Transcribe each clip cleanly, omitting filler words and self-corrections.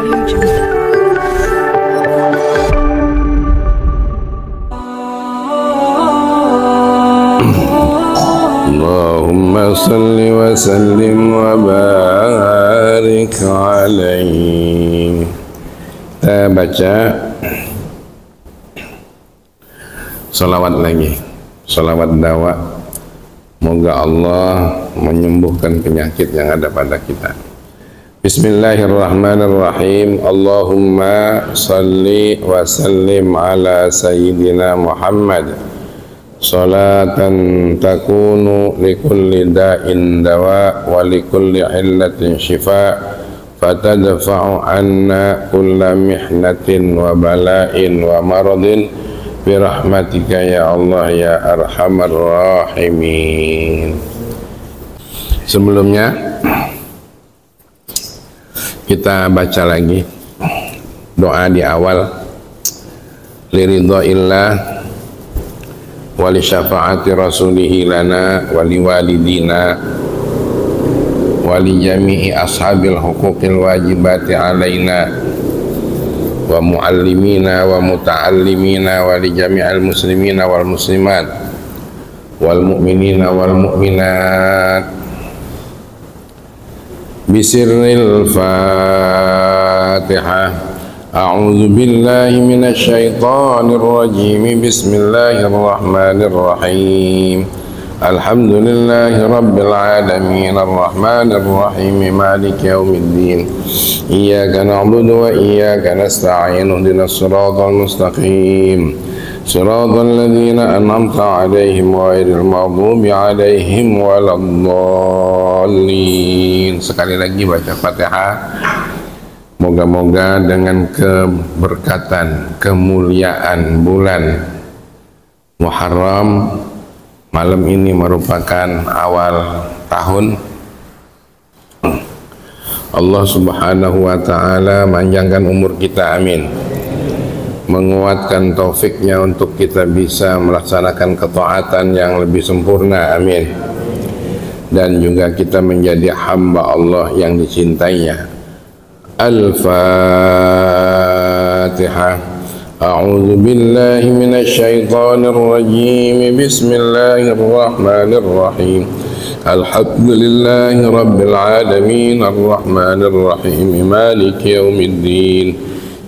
Allahumma salli wa sallim wa barik alaihi. Kita baca salawat lagi, salawat dawa. Moga Allah menyembuhkan penyakit yang ada pada kita. Bismillahirrahmanirrahim. Allahumma salli wa sallim ala sayyidina Muhammad salatan takunu likulli da'in dawa wa likulli illatin shifa fatadfa'u anna kulla mihnatin wa bala'in wa maradin birahmatika ya Allah ya arhamar rahimin. Sebelumnya kita baca lagi doa di awal. Liridhaillah wali syafaati rasulihi lana wali walidina wali jami'i ashabil huquqil wajibati alaina wa muallimina wa muta'allimina wali jami'al muslimina wal muslimat wal mu'minina wal mu'minat bisirril fatihah. A'udzu billahi minasy syaithanir rajim. Bismillahirrahmanirrahim. Alhamdulillahi rabbil alamin arrahmanir rahim maliki yaumiddin. Iyyaka na'budu wa iyyaka nasta'in ihdinas siratal mustaqim. Siratal ladzina an'amta 'alaihim ghairil maghdubi 'alaihim waladdallin. Sekali lagi baca Fatihah. Moga-moga dengan keberkatan, kemuliaan bulan Muharram, malam ini merupakan awal tahun, Allah subhanahu wa ta'ala panjangkan umur kita, amin. Menguatkan taufiknya untuk kita bisa melaksanakan ketaatan yang lebih sempurna, amin. Dan juga kita menjadi hamba Allah yang dicintainya. Al-Fatihah. A'udzu billahi minasy syaithanir rajim. Bismillahirrahmanirrahim. Alhamdulillahi rabbil alamin arrahmanir rahim maliki yaumiddin.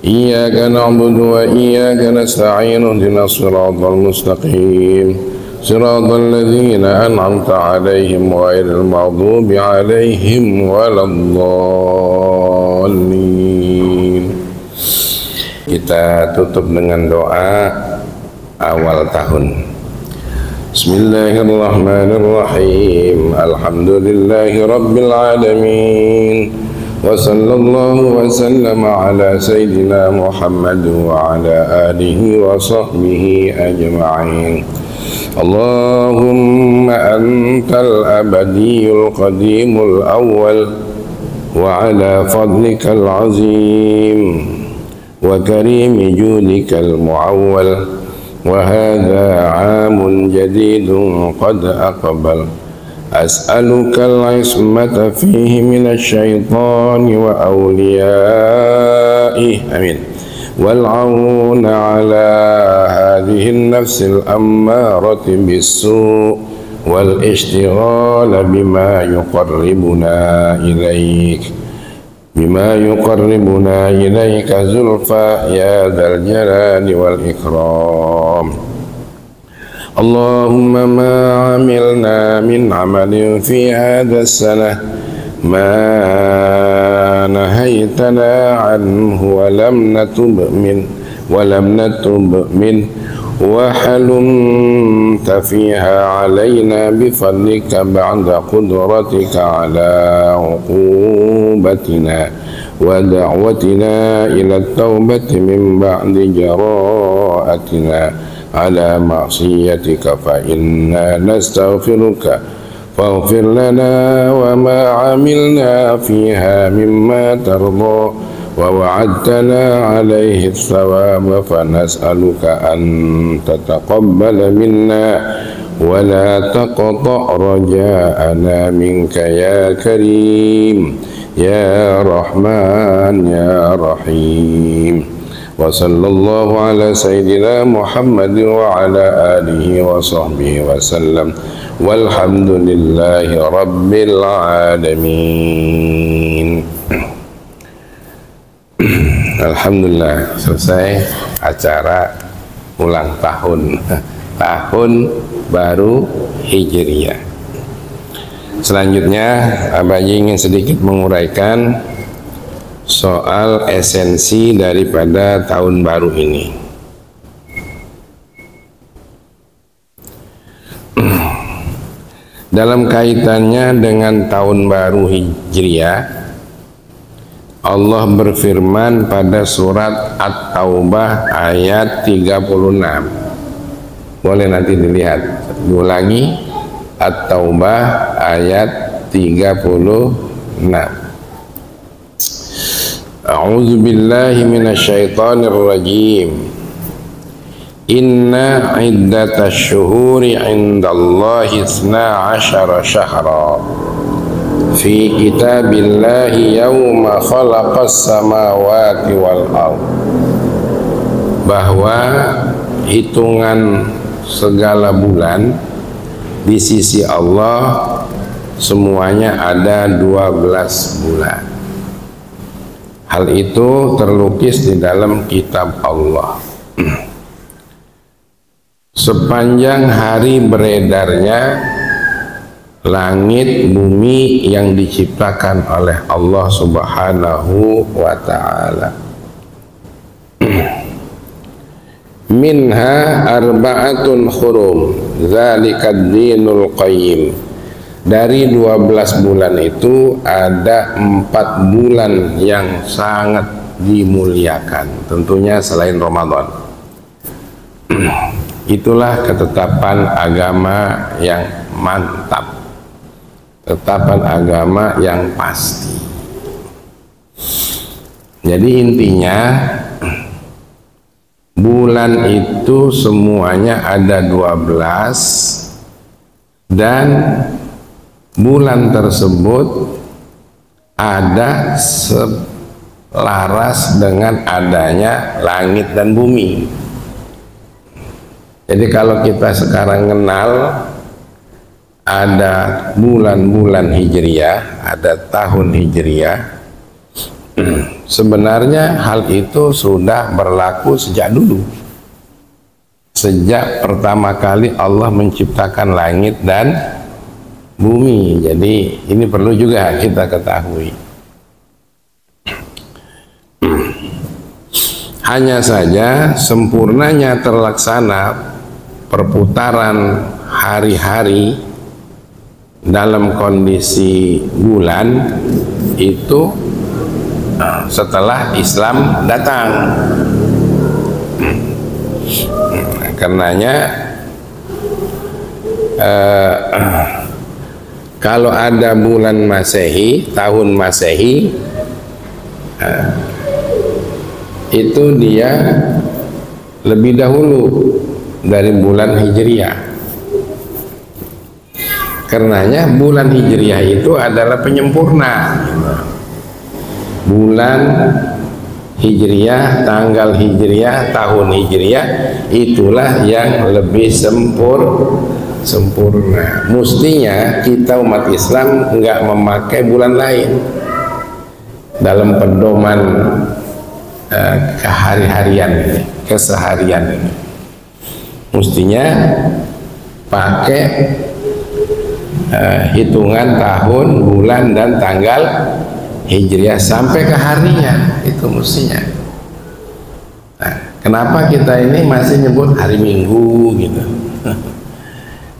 Iyyaka na'budu wa iyyaka nasta'in ihdinas siratal mustaqim. Siratal ladzina an'amta 'alaihim ghairil maghdubi 'alaihim waladdallin. Kita tutup dengan doa awal tahun. Bismillahirrahmanirrahim. Alhamdulillahi rabbil alamin. Wa sallallahu wa sallama ala sayyidina Muhammad wa ala alihi wa sahbihi ajma'in. Allahumma antal abadiyul qadimul awwal wa ala fadlikal azim wa karimi judikal muawwal wa hadha amun jadidun qad aqbal as'alukal ismata fihi minasy syaitani wa awliyaih, amin. والعون على هذه النفس الأمارة بالسوء والاشتغال بما يقربنا إليك زلفى يا ذا الجلال والإكرام. اللهم ما عملنا من عمل في هذا السنة ما نهيتنا عنه ولم نتب منه وحلمت فيها علينا بفضلك بعد قدرتك على عقوبتنا ودعوتنا إلى التوبة من بعد جراءتنا على معصيتك فإنا نستغفرك فاغفر لنا وما عملنا فيها مما ترضى ووعدتنا عليه الثواب فنسألك أن تتقبل منا ولا تقطع رجاءنا منك يا كريم ya Rahman ya Rahim. Wa sallallahu ala sayyidina Muhammad wa ala alihi wa sahbihi wa sallam. Walhamdulillahi rabbil alamin. Alhamdulillah, selesai acara ulang tahun baru Hijriyah. Selanjutnya Abah Haji ingin sedikit menguraikan soal esensi daripada tahun baru ini. Dalam kaitannya dengan tahun baru Hijriyah, Allah berfirman pada surat At-Taubah ayat 36. Boleh nanti dilihat dulu lagi, At-Taubah ayat 36. A'udzu billahi minasyaitonir rajim. Inna iddatash syuhuri 'indallahi 12 syahra fi kitabillahi yawma khalaqas samawati wal ardh. Bahwa hitungan segala bulan di sisi Allah semuanya ada 12 bulan. Hal itu terlukis di dalam kitab Allah. Sepanjang hari beredarnya langit bumi yang diciptakan oleh Allah Subhanahu wa ta'ala. Minha arba'atun hurum zalikad dinul qayyim. Dari 12 bulan itu ada 4 bulan yang sangat dimuliakan, tentunya selain Ramadan. Itulah ketetapan agama yang mantap, ketetapan agama yang pasti. Jadi intinya bulan itu semuanya ada 12 dan bulan tersebut ada selaras dengan adanya langit dan bumi. Jadi kalau kita sekarang kenal ada bulan-bulan Hijriyah, ada tahun Hijriyah, sebenarnya hal itu sudah berlaku sejak dulu. Sejak pertama kali Allah menciptakan langit dan bumi. Jadi ini perlu juga kita ketahui. Hanya saja sempurnanya terlaksana perputaran hari-hari dalam kondisi bulan itu setelah Islam datang. Karenanya kalau ada bulan Masehi, tahun Masehi, itu dia lebih dahulu dari bulan Hijriyah. Karenanya bulan Hijriyah itu adalah penyempurna. Bulan Hijriyah, tanggal Hijriyah, tahun Hijriyah, itulah yang lebih sempurna. Mestinya kita umat Islam enggak memakai bulan lain dalam pedoman kehari-harian ini, keseharian ini. Mestinya pakai hitungan tahun, bulan dan tanggal Hijriyah sampai ke harinya, itu mestinya. Nah, kenapa kita ini masih nyebut hari Minggu gitu?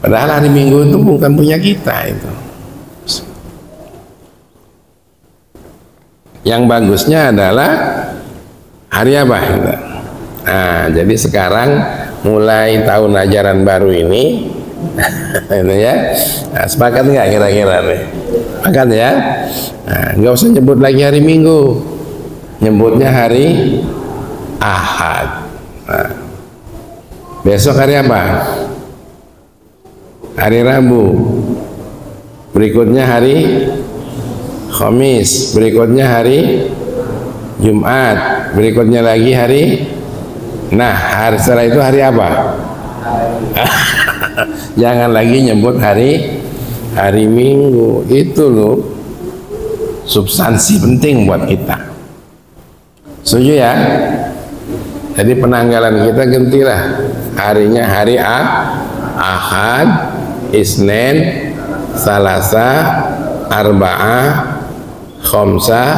Padahal hari Minggu itu bukan punya kita itu. Yang bagusnya adalah hari apa? Nah, jadi sekarang mulai tahun ajaran baru ini, itu ya. Nah, sepakat nggak kira-kira nih? Sepakat ya? Nah, nggak usah nyebut lagi hari Minggu, nyebutnya hari Ahad. Nah, besok hari apa? Hari Rabu. Berikutnya hari Khamis, berikutnya hari Jumat, berikutnya lagi hari, nah hari setelah itu hari apa? Jangan lagi nyebut hari Minggu. Itu loh substansi penting buat kita. Setuju ya? Jadi penanggalan kita gantilah harinya hari Ahad, Isnin, Salasa, Arba'ah, Khamsah,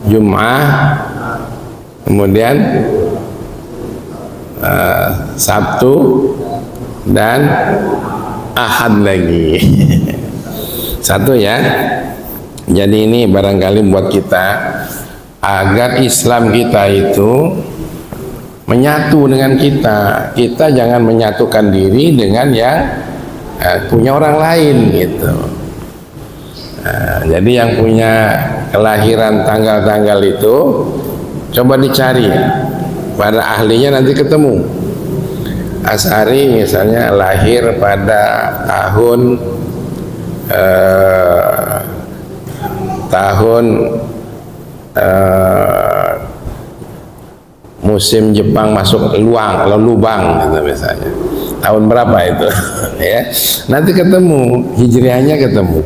Jum'ah, kemudian Sabtu dan Ahad lagi. Satu ya. Jadi ini barangkali buat kita agar Islam kita itu menyatu dengan kita. Kita jangan menyatukan diri dengan yang punya orang lain gitu. Jadi yang punya kelahiran tanggal-tanggal itu coba dicari pada ahlinya, nanti ketemu. Asy'ari misalnya lahir pada tahun musim Jepang masuk lubang gitu misalnya. Tahun berapa itu? Ya. Nanti ketemu, hijriahnya ketemu.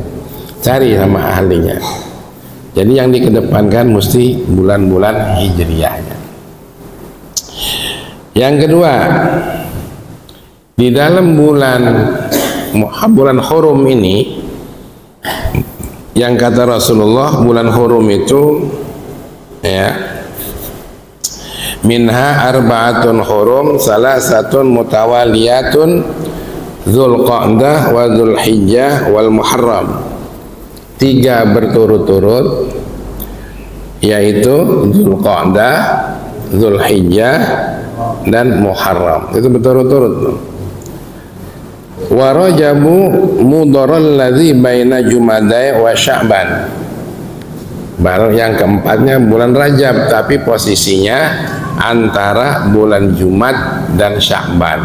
Cari sama ahlinya. Jadi yang dikedepankan mesti bulan-bulan hijriahnya. Yang kedua, di dalam bulan Hurum ini, yang kata Rasulullah, bulan Hurum itu ya, minha arba'atun hurum, salasatun mutawaliyatun, Dzulqa'dah wa Dzulhijjah wal Muharram. 3 berturut-turut, yaitu Dzulqa'dah, Dzulhijjah dan Muharram. Itu berturut-turut. Wa Rajabu mudharal ladzi baina Jumadai wa Sya'ban. Baru yang keempatnya bulan Rajab, tapi posisinya antara bulan Jumat dan Sya'ban.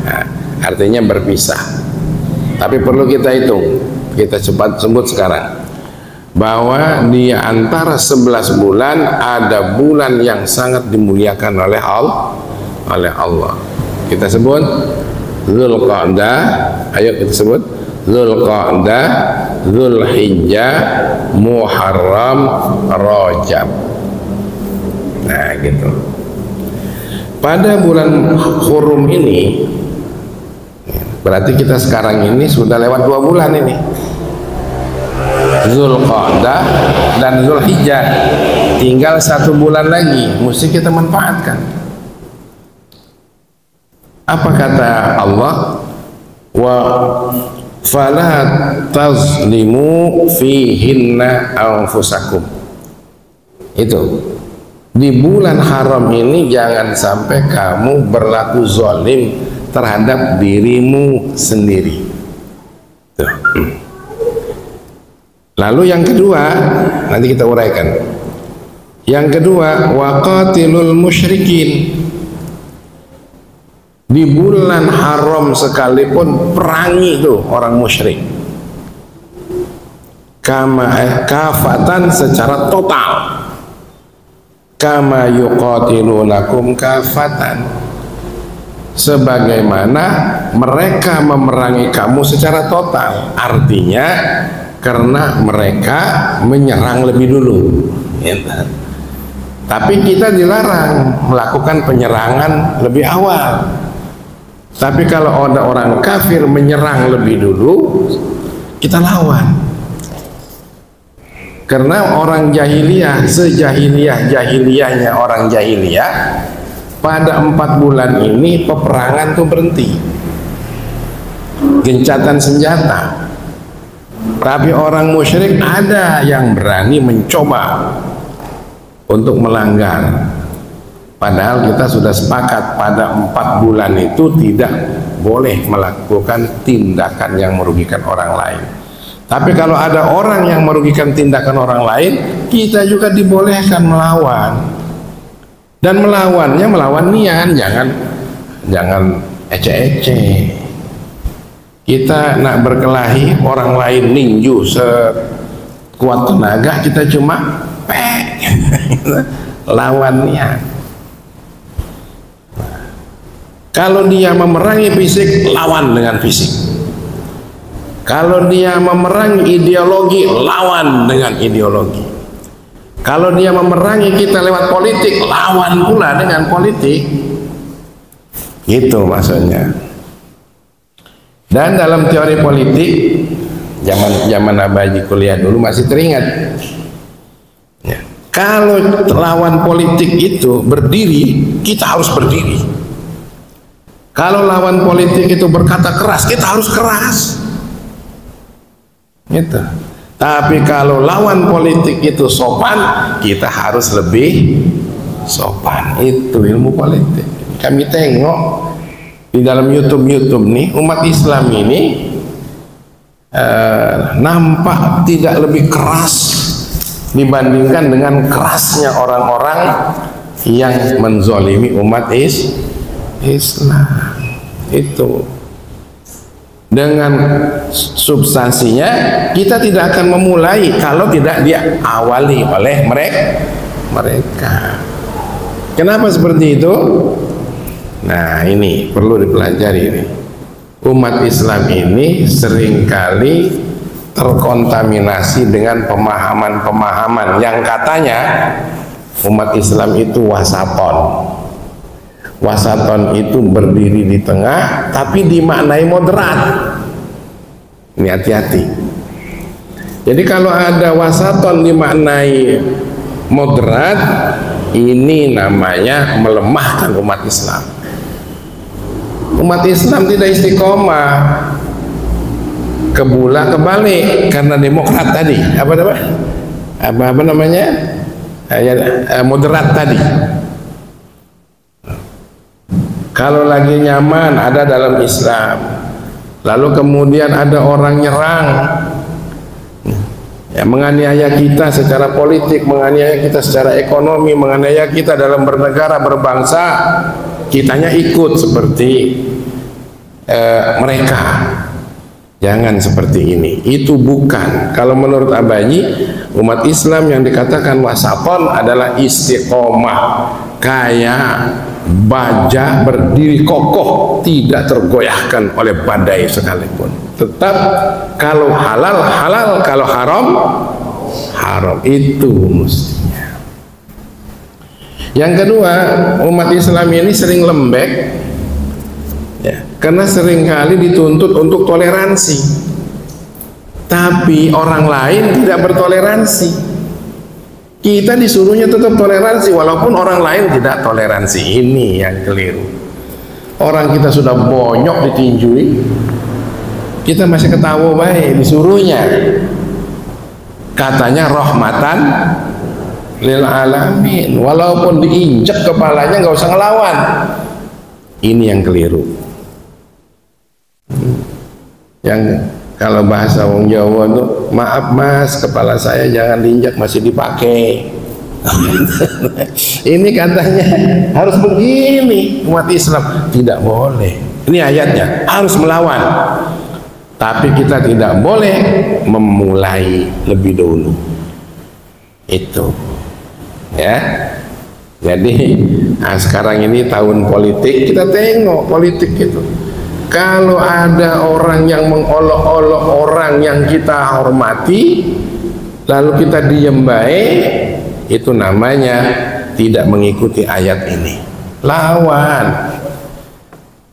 Nah, artinya berpisah. Tapi perlu kita hitung, kita cepat sebut sekarang, bahwa di antara 11 bulan ada bulan yang sangat dimuliakan oleh Allah. Kita sebut Dzulqa'dah, ayo kita sebut Dzulqa'dah, Dzulhijjah, Muharram, Rajab. Nah gitu. Pada bulan Hurum ini, berarti kita sekarang ini sudah lewat 2 bulan ini, Dzulqa'dah dan Dzulhijjah. Tinggal 1 bulan lagi, mesti kita manfaatkan. Apa kata Allah? Wa fala tazlimu fihinna anfusakum. Itu di bulan haram ini jangan sampai kamu berlaku zalim terhadap dirimu sendiri. Tuh. Lalu yang kedua, nanti kita uraikan. Yang kedua, waqatilul musyrikin. Di bulan haram sekalipun perangi tuh orang musyrik. Kafatan secara total. Kama yuqatilunakum kafatan. Sebagaimana mereka memerangi kamu secara total. Artinya karena mereka menyerang lebih dulu. Tapi kita dilarang melakukan penyerangan lebih awal. Tapi kalau ada orang kafir menyerang lebih dulu, kita lawan. Karena orang jahiliyah, sejahiliyah-jahiliyahnya orang jahiliyah, pada 4 bulan ini peperangan tuh berhenti. Gencatan senjata. Tapi orang musyrik ada yang berani mencoba untuk melanggar. Padahal kita sudah sepakat pada 4 bulan itu tidak boleh melakukan tindakan yang merugikan orang lain. Tapi kalau ada orang yang merugikan tindakan orang lain, kita juga dibolehkan melawan. Dan melawannya melawan niat, jangan ece-ece. Kita nak berkelahi, orang lain ninju kuat tenaga, kita cuma lawannya. Kalau dia memerangi fisik, lawan dengan fisik. Kalau dia memerangi ideologi, lawan dengan ideologi. Kalau dia memerangi kita lewat politik, lawan pula dengan politik. Gitu maksudnya. Dan dalam teori politik, zaman Abaji kuliah dulu masih teringat. Ya. Kalau lawan politik itu berdiri, kita harus berdiri. Kalau lawan politik itu berkata keras, kita harus keras. Gitu. Tapi kalau lawan politik itu sopan, kita harus lebih sopan. Itu ilmu politik. Kami tengok di dalam YouTube nih, umat Islam ini nampak tidak lebih keras dibandingkan dengan kerasnya orang-orang yang menzolimi umat Islam. Itu dengan substansinya kita tidak akan memulai kalau tidak diawali oleh mereka. Kenapa seperti itu? Nah, ini perlu dipelajari ini. Umat Islam ini seringkali terkontaminasi dengan pemahaman-pemahaman yang katanya umat Islam itu wasaton. Wasaton itu berdiri di tengah tapi dimaknai moderat. Ini hati-hati. Jadi kalau ada wasaton dimaknai moderat, ini namanya melemahkan umat Islam. Umat Islam tidak istiqomah, kebalik karena demokrat tadi. Apa namanya? Moderat tadi. Kalau lagi nyaman ada dalam Islam, lalu kemudian ada orang nyerang, ya, menganiaya kita secara politik, menganiaya kita secara ekonomi, menganiaya kita dalam bernegara, berbangsa, kitanya ikut seperti mereka. Jangan seperti ini. Itu bukan. Kalau menurut Abaji, umat Islam yang dikatakan wasaton adalah istiqomah, kayak baja berdiri kokoh, tidak tergoyahkan oleh badai sekalipun. Tetap kalau halal halal, kalau haram haram. Itu mestinya. Yang kedua, umat Islam ini sering lembek, ya, karena seringkali dituntut untuk toleransi, tapi orang lain tidak bertoleransi. Kita disuruhnya tetap toleransi walaupun orang lain tidak toleransi. Ini yang keliru. Orang kita sudah bonyok ditinjui, kita masih ketawa baik disuruhnya. Katanya rahmatan lil alamin, walaupun diinjek kepalanya nggak usah ngelawan. Ini yang keliru. Yang kalau bahasa wong Jawa tuh, maaf mas, kepala saya jangan diinjak, masih dipakai. Ini katanya harus begini. Umat Islam tidak boleh. Ini ayatnya, harus melawan. Tapi kita tidak boleh memulai lebih dulu. Itu, ya. Jadi, sekarang ini tahun politik, kita tengok politik itu. Kalau ada orang yang mengolok-olok orang yang kita hormati, lalu kita diem baik, itu namanya tidak mengikuti ayat ini. Lawan,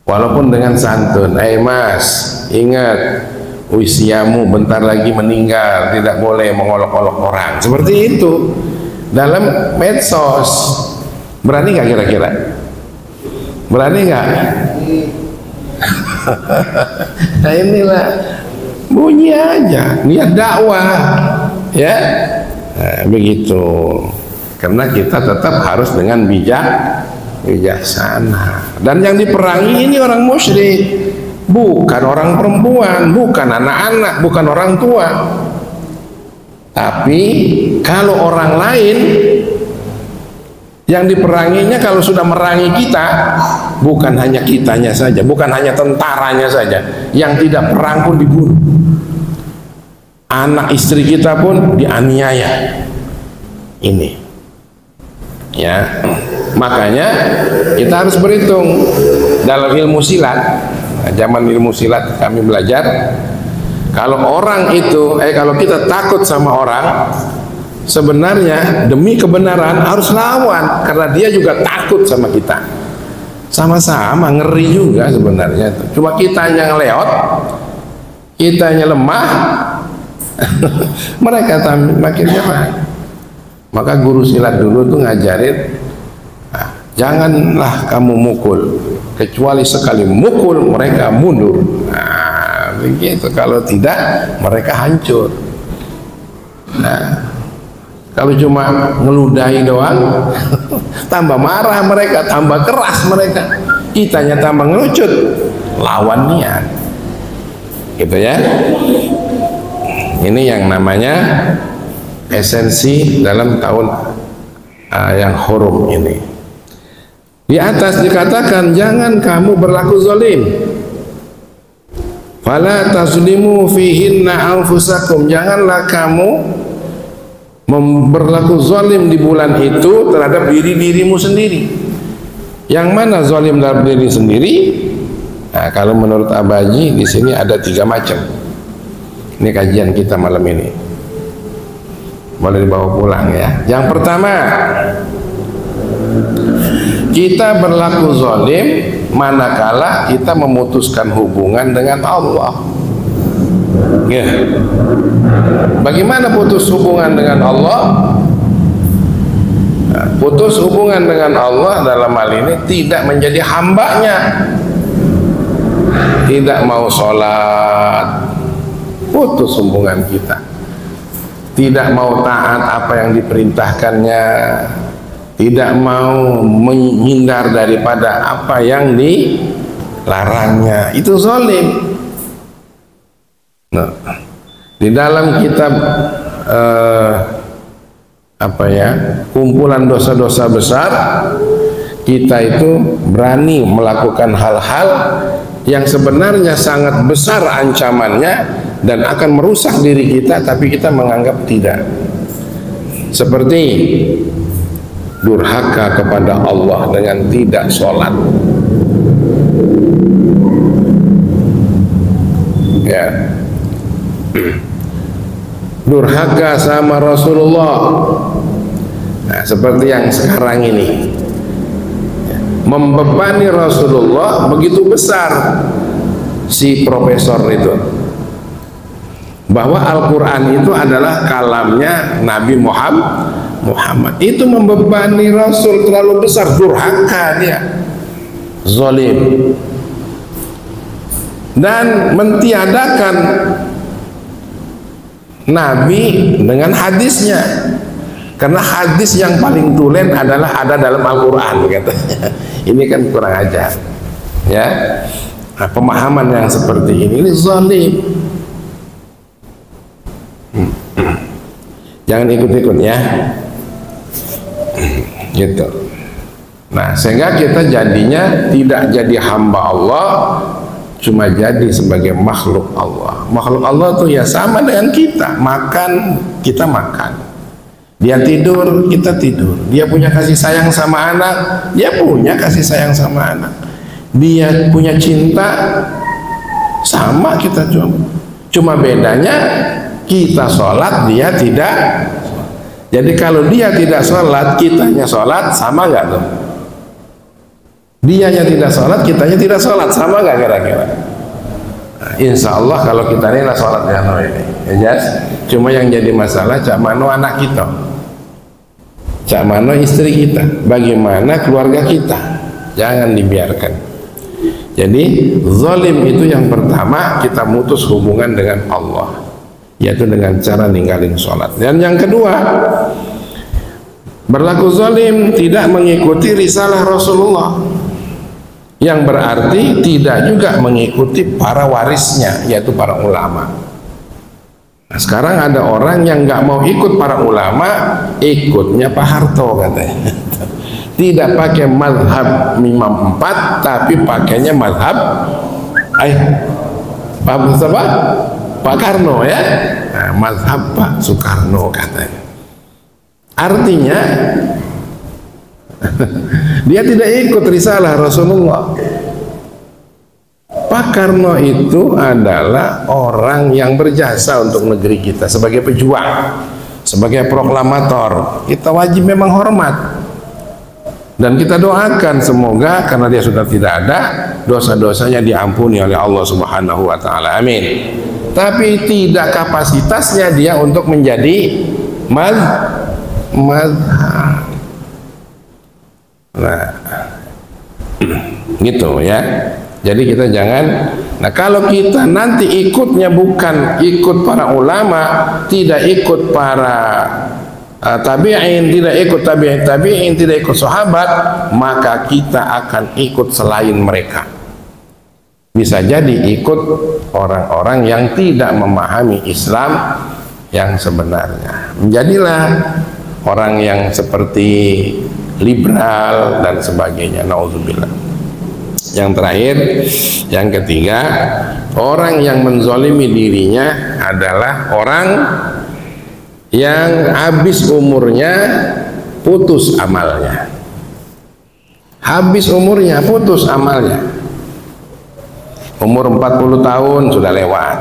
walaupun dengan santun. Mas, ingat usiamu bentar lagi meninggal, tidak boleh mengolok-olok orang. Seperti itu dalam medsos. Berani nggak kira-kira? Berani nggak? Nah, inilah bunyi aja, niat dakwah, ya. Nah, begitu. Karena kita tetap harus dengan bijaksana. Dan yang diperangi ini orang musyrik, bukan orang perempuan, bukan anak-anak, bukan orang tua. Tapi kalau orang lain yang diperanginya, kalau sudah merangi kita, bukan hanya kitanya saja, bukan hanya tentaranya saja, yang tidak perang pun dibunuh. anak istri kita pun dianiaya. Ini ya, makanya kita harus berhitung dalam ilmu silat. Zaman ilmu silat kami belajar, kalau orang itu kalau kita takut sama orang, sebenarnya demi kebenaran harus lawan, karena dia juga takut sama kita. Sama-sama ngeri juga sebenarnya. Cuma kitanya ngeleot, kitanya lemah, mereka makin lemah. Maka guru silat dulu tuh ngajarin, janganlah kamu mukul, kecuali sekali mukul mereka mundur. Nah, begitu. Kalau tidak, mereka hancur. Nah, kalau cuma ngeludahi doang, tambah marah mereka, tambah keras mereka. Kitanya tambah ngelucut, lawan niat. Gitu ya. Ini yang namanya esensi dalam tahun yang hurum ini. Di atas dikatakan jangan kamu berlaku zalim. Fala tazlimu fihinna anfusakum, janganlah kamu berlaku zalim di bulan itu terhadap dirimu sendiri. Yang mana zalim dalam diri sendiri? Nah, kalau menurut Abaji di sini ada 3 macam. Ini kajian kita malam ini. Boleh dibawa pulang ya. Yang pertama, kita berlaku zalim manakala kita memutuskan hubungan dengan Allah. Ya. Bagaimana putus hubungan dengan Allah? Nah, putus hubungan dengan Allah dalam hal ini tidak menjadi hambanya, tidak mau sholat, putus hubungan kita, tidak mau taat apa yang diperintahkannya, tidak mau menghindar daripada apa yang dilarangnya, itu zalim. Nah, di dalam kitab kumpulan dosa-dosa besar, kita itu berani melakukan hal-hal yang sebenarnya sangat besar ancamannya dan akan merusak diri kita, tapi kita menganggap tidak. Seperti durhaka kepada Allah dengan tidak sholat, ya. Durhaka sama Rasulullah. Nah, seperti yang sekarang ini, membebani Rasulullah begitu besar si profesor itu, bahwa Al-Quran itu adalah kalamnya Nabi Muhammad. Itu membebani Rasul terlalu besar, durhaka dia, zalim, dan mentiadakan Nabi dengan hadisnya, karena hadis yang paling tulen adalah ada dalam Al-Quran katanya. Ini kan kurang ajar ya. Nah, pemahaman yang seperti ini zalim. Jangan ikut-ikut ya, gitu. Nah, sehingga kita jadinya tidak jadi hamba Allah, cuma jadi sebagai makhluk Allah. Makhluk Allah tuh ya sama dengan kita, makan kita makan, dia tidur kita tidur, dia punya kasih sayang sama anak, dia punya kasih sayang sama anak, dia punya cinta sama kita, cuma bedanya kita sholat, dia tidak. Jadi kalau dia tidak sholat, kitanya sholat, sama nggak tuh? Dianya tidak sholat, kitanya tidak sholat, sama nggak kira-kira? Nah, insya Allah kalau kita ini lah sholat ya, yes. Cuma yang jadi masalah Cak Mano anak kita, Cak Mano istri kita, bagaimana keluarga kita, jangan dibiarkan. Jadi zalim itu yang pertama, kita mutus hubungan dengan Allah, yaitu dengan cara ninggalin sholat. Dan yang kedua, berlaku zalim tidak mengikuti risalah Rasulullah, yang berarti tidak juga mengikuti para warisnya, yaitu para ulama. Nah, sekarang ada orang yang nggak mau ikut para ulama, ikutnya Pak Harto katanya. Tidak pakai mazhab Imam 4, tapi pakainya mazhab Pak Karno ya. mazhab Pak Soekarno katanya. Artinya dia tidak ikut risalah Rasulullah. Pak Karno itu adalah orang yang berjasa untuk negeri kita sebagai pejuang, sebagai proklamator. Kita wajib memang hormat. Dan kita doakan semoga karena dia sudah tidak ada, dosa-dosanya diampuni oleh Allah Subhanahu wa taala. Amin. Tapi tidak kapasitasnya dia untuk menjadi mazhab. Nah, gitu ya. Jadi kita jangan. Nah, kalau kita nanti ikutnya bukan ikut para ulama, tidak ikut para tabi'in, tidak ikut tabi'in, tidak ikut sahabat, maka kita akan ikut selain mereka. Bisa jadi ikut orang-orang yang tidak memahami Islam yang sebenarnya. Menjadilah orang yang seperti liberal dan sebagainya. Nauzubillah. Yang terakhir, yang ketiga, orang yang menzalimi dirinya adalah orang yang habis umurnya putus amalnya. Habis umurnya putus amalnya. Umur 40 tahun sudah lewat.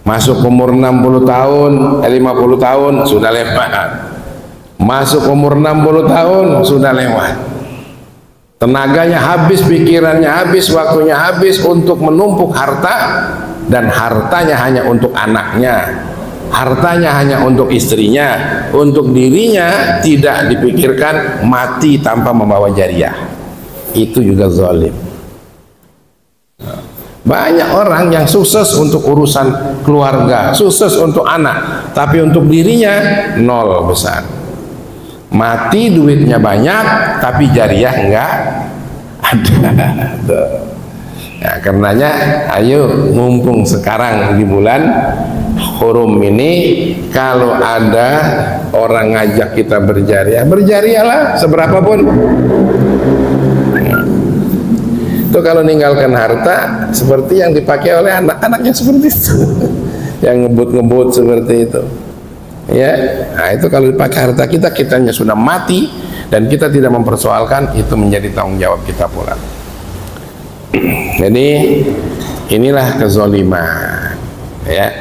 Masuk umur 60 tahun, 50 tahun sudah lewat. Masuk umur 60 tahun sudah lewat. Tenaganya habis, pikirannya habis, waktunya habis untuk menumpuk harta, dan hartanya hanya untuk anaknya, hartanya hanya untuk istrinya, untuk dirinya tidak dipikirkan, mati tanpa membawa jariah. Itu juga zalim. Banyak orang yang sukses untuk urusan keluarga, sukses untuk anak, tapi untuk dirinya nol besar. Mati duitnya banyak tapi jariah enggak ada. Nah, karenanya ayo mumpung sekarang di bulan Hurum ini, kalau ada orang ngajak kita berjariah, berjariahlah seberapapun. Itu kalau ninggalkan harta seperti yang dipakai oleh anak-anaknya seperti itu. Yang ngebut-ngebut seperti itu. Ya, nah itu kalau dipakai harta kita, kitanya sudah mati dan kita tidak mempersoalkan, itu menjadi tanggung jawab kita pula. Jadi inilah kezaliman, ya.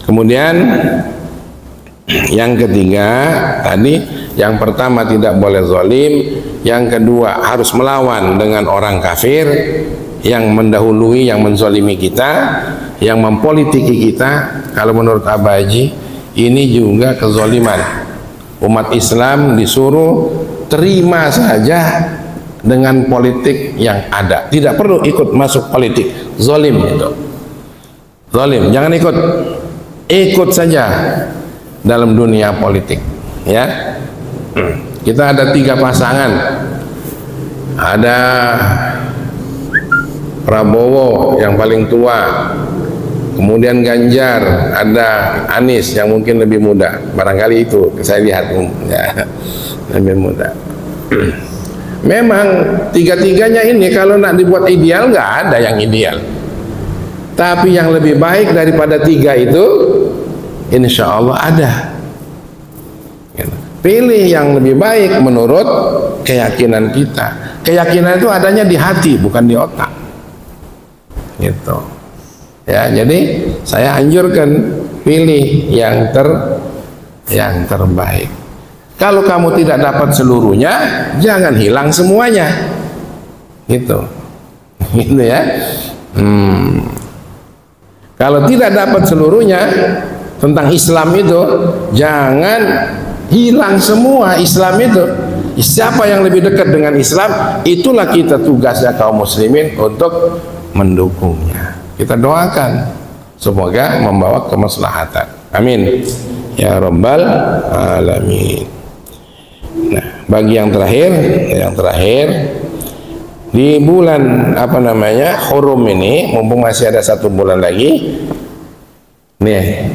Kemudian yang ketiga tadi, yang pertama tidak boleh zalim, yang kedua harus melawan dengan orang kafir yang mendahului, yang menzalimi kita, yang mempolitiki kita. Kalau menurut Abah Haji, ini juga kezaliman. Umat Islam disuruh terima saja dengan politik yang ada, tidak perlu ikut masuk politik. Zalim itu, zalim. Jangan ikut saja dalam dunia politik, ya. Kita ada 3 pasangan, ada Prabowo yang paling tua, kemudian Ganjar, ada Anies yang mungkin lebih muda, barangkali itu saya lihat ya, lebih muda. Memang tiga-tiganya ini kalau nak dibuat ideal, nggak ada yang ideal, tapi yang lebih baik daripada 3 itu insya Allah ada. Pilih yang lebih baik menurut keyakinan kita. Keyakinan itu adanya di hati, bukan di otak, gitu. Ya, jadi saya anjurkan pilih yang terbaik. Kalau kamu tidak dapat seluruhnya, jangan hilang semuanya, gitu, gitu ya. Kalau tidak dapat seluruhnya tentang Islam itu, jangan hilang semua Islam itu. Siapa yang lebih dekat dengan Islam, itulah kita tugasnya kaum muslimin untuk mendukungnya. Kita doakan semoga membawa kemaslahatan. Amin ya rabbal alamin. Nah, bagi yang terakhir di bulan Hurum ini, mumpung masih ada 1 bulan lagi, nih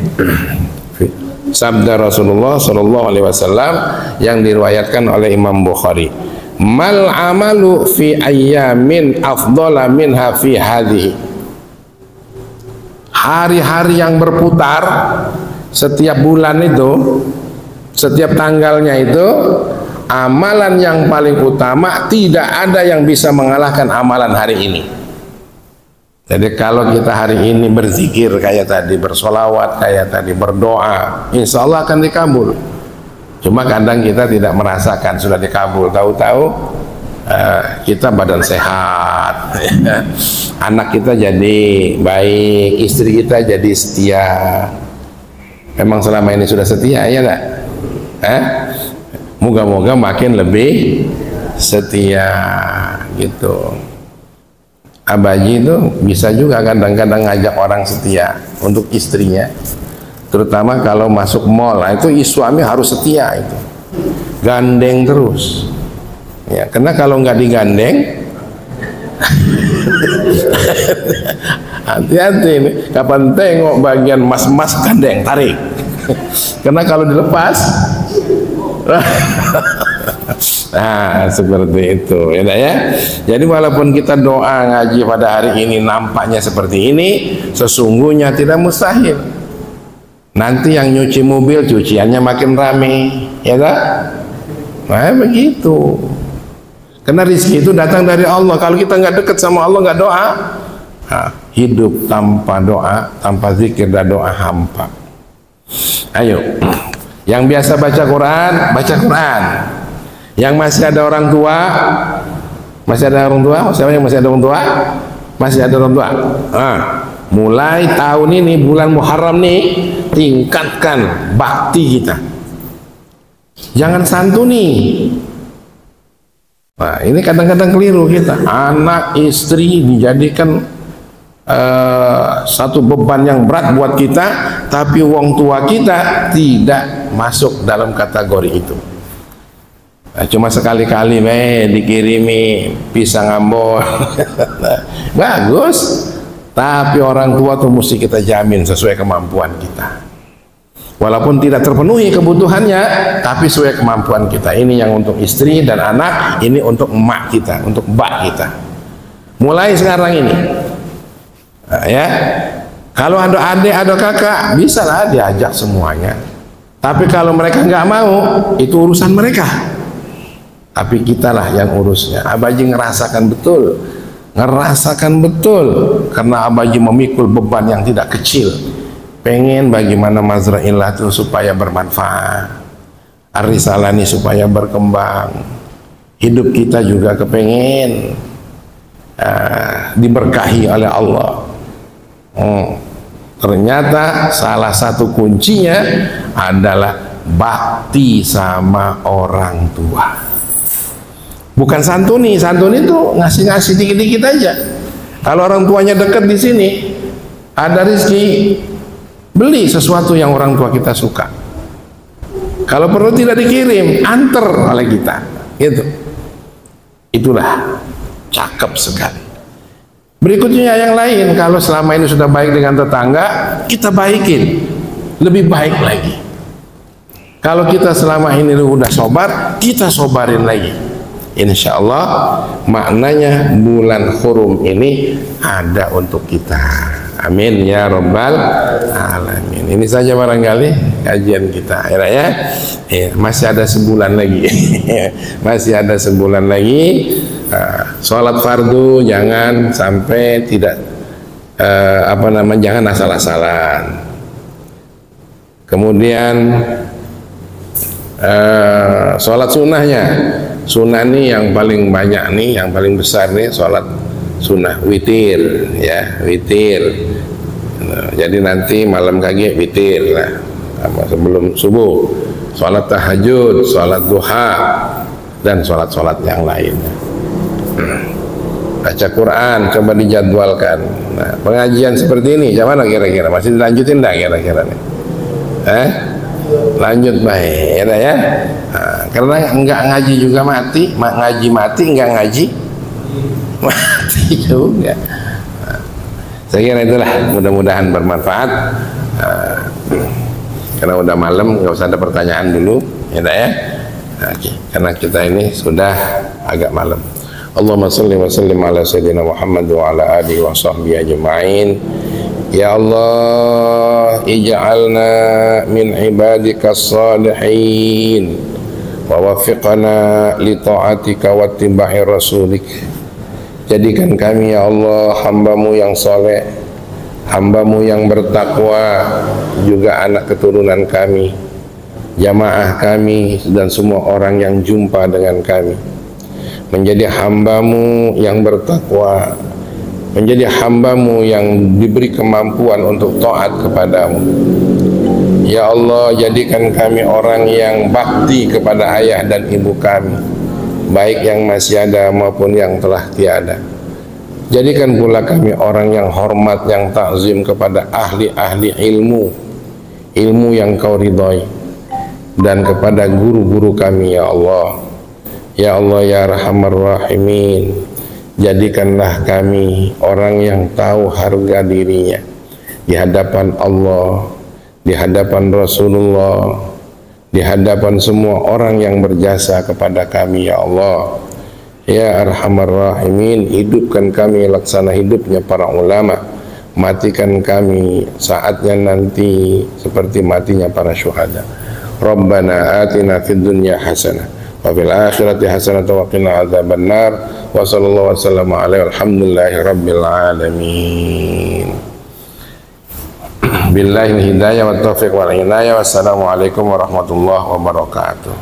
sabda Rasulullah Shallallahu Alaihi Wasallam yang diriwayatkan oleh Imam Bukhari, mal amalu fi ayyamin afdala minha fi hadhihi. hari-hari yang berputar setiap bulan itu, setiap tanggalnya itu, amalan yang paling utama tidak ada yang bisa mengalahkan amalan hari ini. Jadi kalau kita hari ini berzikir kayak tadi, bersolawat kayak tadi, berdoa, insya Allah akan dikabul. Cuma kadang kita tidak merasakan sudah dikabul, tahu-tahu kita badan sehat, anak kita jadi baik, istri kita jadi setia. Memang selama ini sudah setia, ya enggak? Moga-moga makin lebih setia gitu. Abaji itu bisa juga kadang-kadang ngajak orang setia untuk istrinya, terutama kalau masuk mall. Nah, itu suami harus setia, itu gandeng terus ya, karena kalau nggak digandeng hati-hati ini, kapan tengok bagian mas-mas gandeng tarik karena kalau dilepas nah seperti itu ya. Jadi walaupun kita doa ngaji pada hari ini nampaknya seperti ini, sesungguhnya tidak mustahil nanti yang nyuci mobil cuciannya makin rame, ya tak? Nah begitu, karena rezeki itu datang dari Allah. Kalau kita nggak dekat sama Allah, nggak doa, hidup tanpa doa, tanpa zikir dan doa hampa. Ayo, yang biasa baca Quran, baca Quran. Yang masih ada orang tua, masih ada orang tua, siapa yang masih ada orang tua? Masih ada orang tua. Mulai tahun ini bulan Muharram nih, tingkatkan bakti kita. Jangan santuni. Nah, ini kadang-kadang keliru kita. Anak istri dijadikan satu beban yang berat buat kita, tapi wong tua kita tidak masuk dalam kategori itu. Nah, cuma sekali-kali dikirimi pisang Ambon bagus, tapi orang tua tuh mesti kita jamin sesuai kemampuan kita, walaupun tidak terpenuhi kebutuhannya, tapi sesuai kemampuan kita. Ini yang untuk istri dan anak, ini untuk emak kita, untuk mbak kita. Mulai sekarang ini ya, kalau ada adik, ada kakak, bisa lah diajak semuanya. Tapi kalau mereka nggak mau, itu urusan mereka, tapi kitalah yang urusnya. Abaji ngerasakan betul, karena Abaji memikul beban yang tidak kecil. Pengen bagaimana Mazraillah itu supaya bermanfaat, Ar-Risalah ini supaya berkembang. Hidup kita juga kepengen diberkahi oleh Allah. Ternyata salah satu kuncinya adalah bakti sama orang tua. Bukan santuni. Santuni itu ngasih-ngasih dikit-dikit aja. Kalau orang tuanya dekat di sini, ada rezeki, beli sesuatu yang orang tua kita suka. Kalau perlu tidak dikirim, antar oleh kita, gitu. Itulah cakep sekali. Berikutnya yang lain, kalau selama ini sudah baik dengan tetangga, kita baikin, lebih baik lagi. Kalau kita selama ini udah sobar, kita sobarin lagi. Insya Allah maknanya bulan Hurum ini ada untuk kita. Amin ya Rabbal Alamin. Ini saja barangkali kajian kita ya. Masih ada sebulan lagi masih ada sebulan lagi. Sholat fardu jangan sampai tidak jangan asal-asalan. Kemudian sholat sunnahnya, sunnah nih yang paling banyak nih, yang paling besar nih sholat sunnah witir ya, witir. Jadi nanti malam kaki witir lah, sebelum subuh, sholat tahajud, sholat duha, dan sholat-sholat yang lain. Baca Quran coba dijadwalkan. Nah, pengajian seperti ini gimana kira-kira, masih dilanjutin enggak kira-kira nih? Lanjut baik ya. Karena enggak ngaji juga mati, ngaji mati, enggak ngaji mati juga. Saya kira itulah, mudah-mudahan bermanfaat. Karena udah malam, nggak usah ada pertanyaan dulu ya. Karena kita ini sudah agak malam. Allahumma sholli wa sallim ala sayyidina Muhammad wa ala alihi wa sahbihi ajma'in. Ya Allah, ij'alna min ibadikas salihin wa waffiqna li ta'atika wa ittiba'i rasulik. Jadikan kami ya Allah hamba-Mu yang soleh, hamba-Mu yang bertakwa, juga anak keturunan kami, jamaah kami, dan semua orang yang jumpa dengan kami, menjadi hamba-Mu yang bertakwa, menjadi hamba-Mu yang diberi kemampuan untuk taat kepadamu. Ya Allah, jadikan kami orang yang bakti kepada ayah dan ibu kami, baik yang masih ada maupun yang telah tiada. Jadikan pula kami orang yang hormat, yang takzim kepada ahli-ahli ilmu, ilmu yang Kau ridhai, dan kepada guru-guru kami ya Allah. Ya Allah ya Arhamar Rahimin, jadikanlah kami orang yang tahu harga dirinya di hadapan Allah, di hadapan Rasulullah, di hadapan semua orang yang berjasa kepada kami ya Allah. Ya Arhamar Rahimin, hidupkan kami laksana hidupnya para ulama, matikan kami saatnya nanti seperti matinya para syuhada. Rabbana atina fid dunya hasanah wa fil akhirati hasanah wa qina adzabannar. Wa sallallahu wasallam alaihi walhamdulillahi rabbil alamin. Billahi hidayah wa taufiq wal inayah. Wassalamualaikum warahmatullahi wabarakatuh.